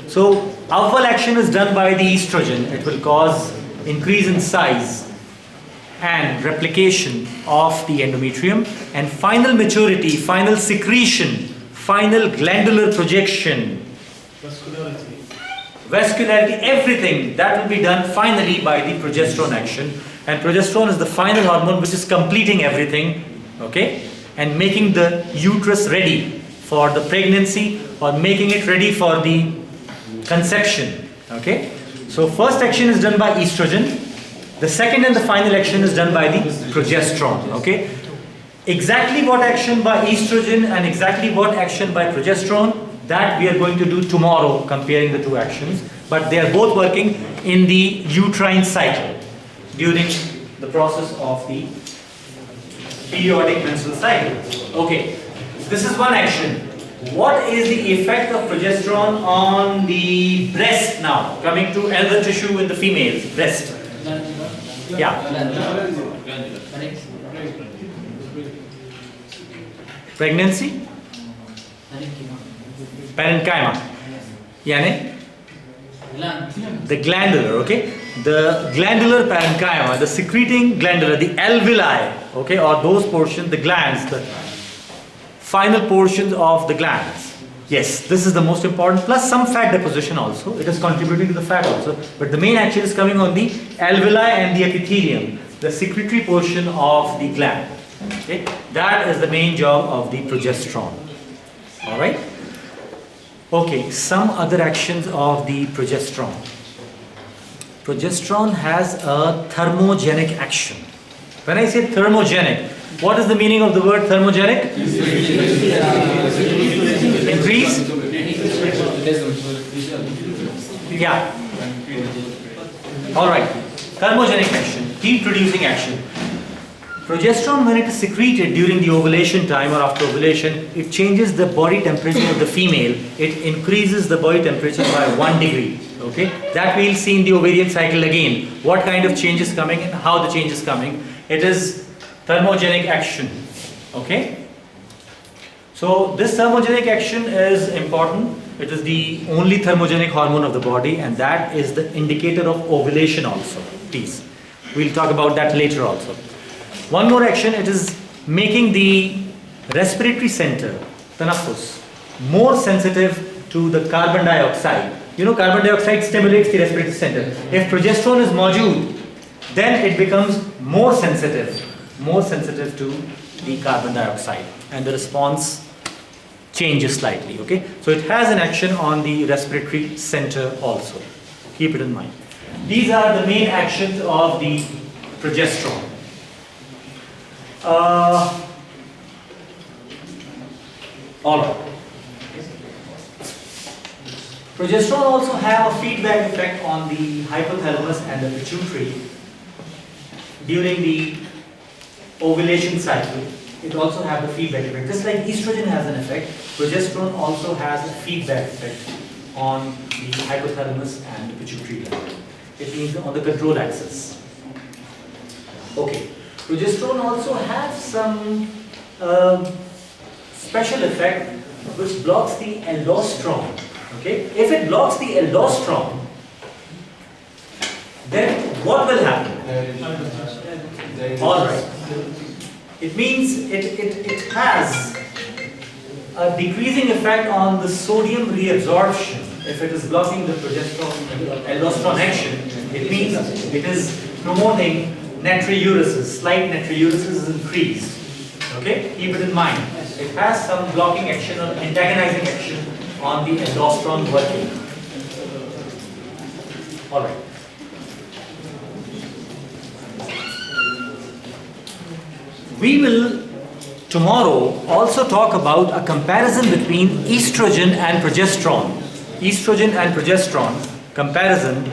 So awwal action is done by the estrogen. It will cause increase in size and replication of the endometrium, and final maturity, final secretion, final glandular projection, vascularity, everything that will be done finally by the progesterone action. And progesterone is the final hormone which is completing everything, okay, and making the uterus ready for the pregnancy or making it ready for the conception, okay. So first action is done by estrogen. The second and the final action is done by the progesterone, okay. Exactly what action by estrogen and exactly what action by progesterone, that we are going to do tomorrow, comparing the two actions. But they are both working in the uterine cycle during the process of the periodic menstrual cycle. Okay, this is one action. What is the effect of progesterone on the breast now? Coming to elder tissue in the females, breast. Yeah. Pregnancy? Parenchyma. Yani? The glandular, okay? The glandular parenchyma, the secreting glandular, the alveoli, okay, or those portions, the glands, the final portions of the glands. Yes, this is the most important, plus some fat deposition also. It is contributing to the fat also. But the main action is coming on the alveoli and the epithelium, the secretory portion of the gland. Okay? That is the main job of the progesterone. Alright? Okay, some other actions of the progesterone. Progesterone has a thermogenic action. When I say thermogenic, what is the meaning of the word thermogenic? Increase? Yeah. Alright. Thermogenic action, heat producing action. Progesterone, when it is secreted during the ovulation time or after ovulation, it changes the body temperature of the female. It increases the body temperature by 1 degree. Okay? That we'll see in the ovarian cycle again. What kind of change is coming and how the change is coming. It is thermogenic action. Okay? So this thermogenic action is important. It is the only thermogenic hormone of the body, and that is the indicator of ovulation also. Please. We'll talk about that later also. One more action, it is making the respiratory center, tanaffus, more sensitive to the carbon dioxide. You know, carbon dioxide stimulates the respiratory center. If progesterone is modued, then it becomes more sensitive to the carbon dioxide, and the response changes slightly, okay? So it has an action on the respiratory center also. Keep it in mind. These are the main actions of the progesterone. Alright. Progesterone also have a feedback effect on the hypothalamus and the pituitary during the ovulation cycle. It also has the feedback effect. Just like estrogen has an effect, progesterone also has a feedback effect on the hypothalamus and the pituitary gland. It means on the control axis. Okay. Progesterone also has some special effect which blocks the aldosterone. Okay? If it blocks the aldosterone, then what will happen? Alright. It means it has a decreasing effect on the sodium reabsorption. If it is blocking the progesterone aldosterone action, it means it is promoting natriuresis. Slight natriuresis is increased. Okay? Keep it in mind. It has some blocking action or antagonizing action on the aldosterone working. Alright. We will tomorrow also talk about a comparison between estrogen and progesterone. Estrogen and progesterone comparison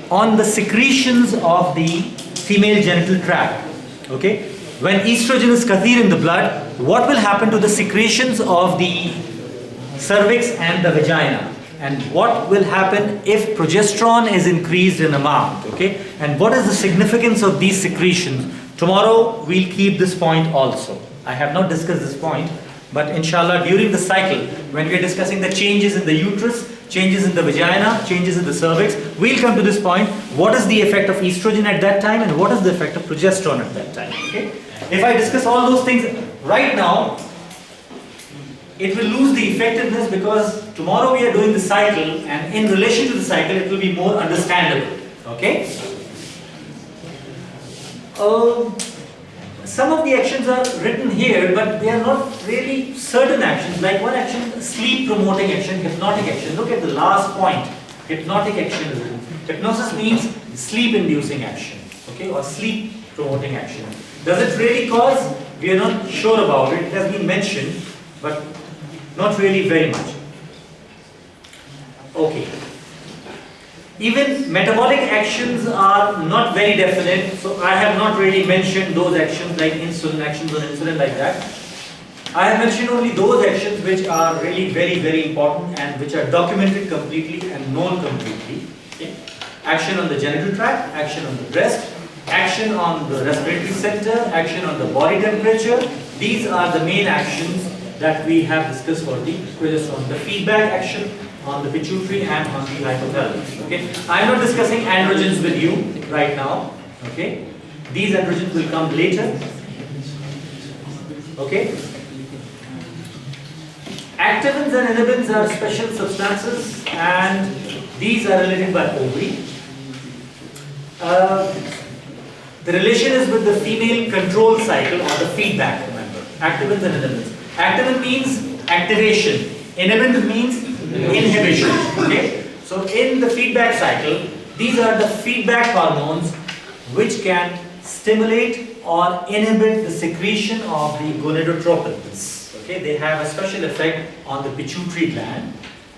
on the secretions of the female genital tract. Okay? When estrogen is kathir in the blood, what will happen to the secretions of the cervix and the vagina? And what will happen if progesterone is increased in amount? Okay? And what is the significance of these secretions? Tomorrow we'll keep this point also. I have not discussed this point, But inshallah, during the cycle, when we are discussing the changes in the uterus, changes in the vagina, changes in the cervix, we'll come to this point. What is the effect of estrogen at that time and what is the effect of progesterone at that time? Okay? If I discuss all those things right now, it will lose the effectiveness because tomorrow we are doing the cycle, and in relation to the cycle, it will be more understandable. Okay? Some of the actions are written here, but they are not really certain actions. Like one action, sleep promoting action, hypnotic action. Look at the last point. Hypnotic action is written. Hypnosis means sleep inducing action, okay, or sleep promoting action. Does it really cause? We are not sure about it. It has been mentioned, but not really very much. Okay. Even metabolic actions are not very definite, so I have not really mentioned those actions like insulin actions or insulin like that. I have mentioned only those actions which are really very, very important and which are documented completely and known completely. Okay. Action on the genital tract, action on the breast, action on the respiratory center, action on the body temperature. These are the main actions that we have discussed for the progesterone. The feedback action on the pituitary and on the hypothalamus. Okay, I am not discussing androgens with you right now. Okay, these androgens will come later. Okay, activins and inhibins are special substances, and these are related by ovary. The relation is with the female control cycle or the feedback. Remember, activins and inhibins. Activin means activation. Inhibin means inhibition. Okay, so in the feedback cycle, these are the feedback hormones which can stimulate or inhibit the secretion of the gonadotropins. Okay, they have a special effect on the pituitary gland,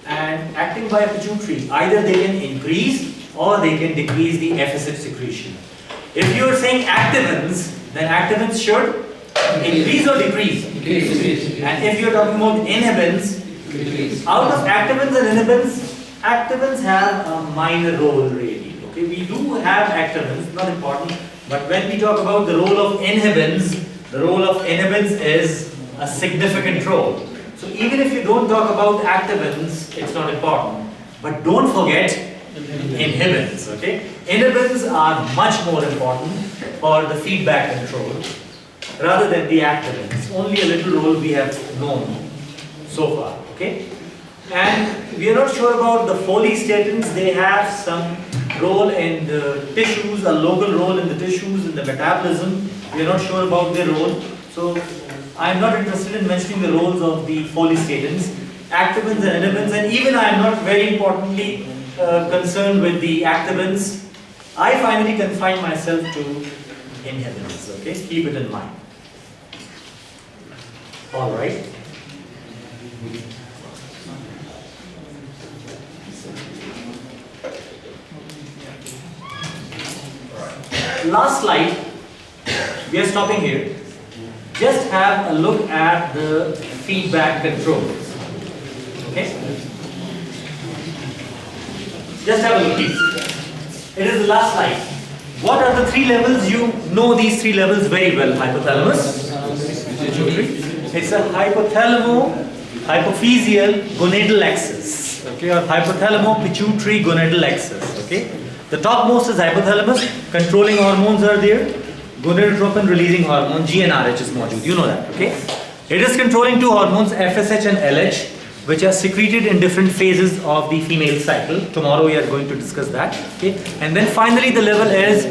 and acting by pituitary, either they can increase or they can decrease the FSH secretion. If you are saying activins, then activins should increase or decrease. Decrease. And if you are talking about inhibins, out of activins and inhibins, activins have a minor role really. Okay, we do have activins, not important, but when we talk about the role of inhibins, the role of inhibins is a significant role. So even if you don't talk about activins, it's not important. But don't forget inhibins. Okay, inhibins are much more important for the feedback control rather than the activins. Only a little role we have known so far. Okay, and we are not sure about the follistatins. They have some role in the tissues, a local role in the tissues, in the metabolism. We are not sure about their role. So I am not interested in mentioning the roles of the follistatins, activins and inhibins, and even I am not very importantly concerned with the activins. I finally confine myself to inhibins. Okay, keep it in mind. All right. Last slide, we are stopping here. Just have a look at the feedback controls. Okay? Just have a look, please. It is the last slide. What are the three levels? You know these three levels very well. Hypothalamus. It's a hypophyseal gonadal axis. Okay, or hypothalamo-pituitary gonadal axis. Okay. The topmost is hypothalamus, controlling hormones are there, gonadotropin releasing hormone, GnRH is modued, you know that, okay? It is controlling two hormones, FSH and LH, which are secreted in different phases of the female cycle. Tomorrow we are going to discuss that, okay? And then finally the level is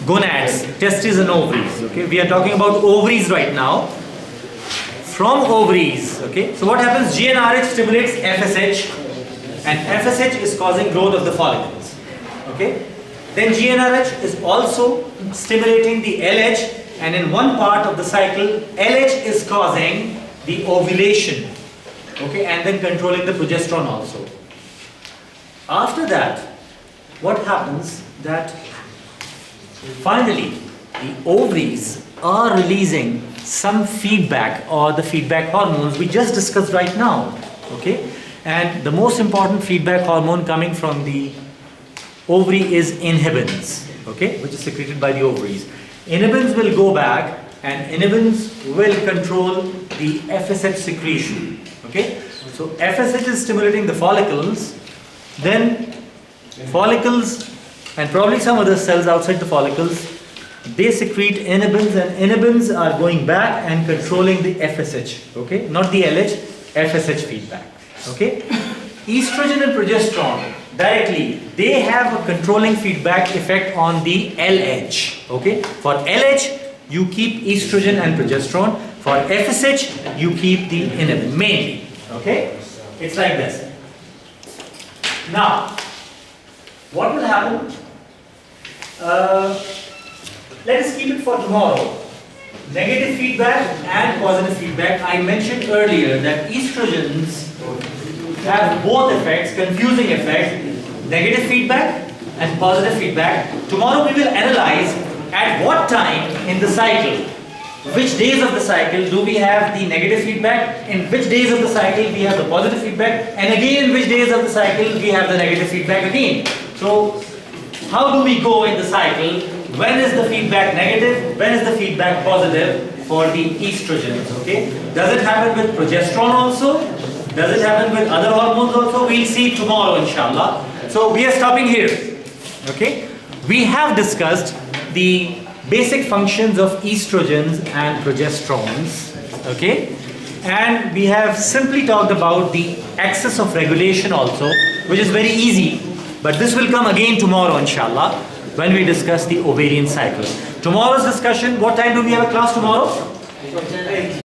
gonads, testes and ovaries, okay? We are talking about ovaries right now. From ovaries, okay? So what happens, GnRH stimulates FSH, and FSH is causing growth of the follicles. Okay, then GnRH is also stimulating the LH, and in one part of the cycle, LH is causing the ovulation, okay, and then controlling the progesterone also. After that, what happens that finally the ovaries are releasing some feedback or the feedback hormones we just discussed right now, okay, and the most important feedback hormone coming from the ovary is inhibins, okay, which is secreted by the ovaries. Inhibins will go back and inhibins will control the FSH secretion. Okay, so FSH is stimulating the follicles, then follicles and probably some other cells outside the follicles, they secrete inhibins, and inhibins are going back and controlling the FSH. Okay, not the LH, FSH feedback. Okay, estrogen and progesterone directly, they have a controlling feedback effect on the LH. Okay, for LH you keep estrogen and progesterone, for FSH you keep the inhibin mainly. Okay, it's like this. Now what will happen? Let us keep it for tomorrow. Negative feedback and positive feedback. I mentioned earlier that estrogens have both effects, confusing effect, negative feedback and positive feedback. Tomorrow we will analyze at what time in the cycle, which days of the cycle do we have the negative feedback, in which days of the cycle we have the positive feedback, and again in which days of the cycle we have the negative feedback again. So how do we go in the cycle? When is the feedback negative? When is the feedback positive for the estrogens? Okay. Does it happen with progesterone also? Does it happen with other hormones also? We'll see tomorrow, inshallah. So we are stopping here. Okay. We have discussed the basic functions of estrogens and progesterones. Okay. And we have simply talked about the axis of regulation also, which is very easy. But this will come again tomorrow, inshallah, when we discuss the ovarian cycle. Tomorrow's discussion, what time do we have a class tomorrow?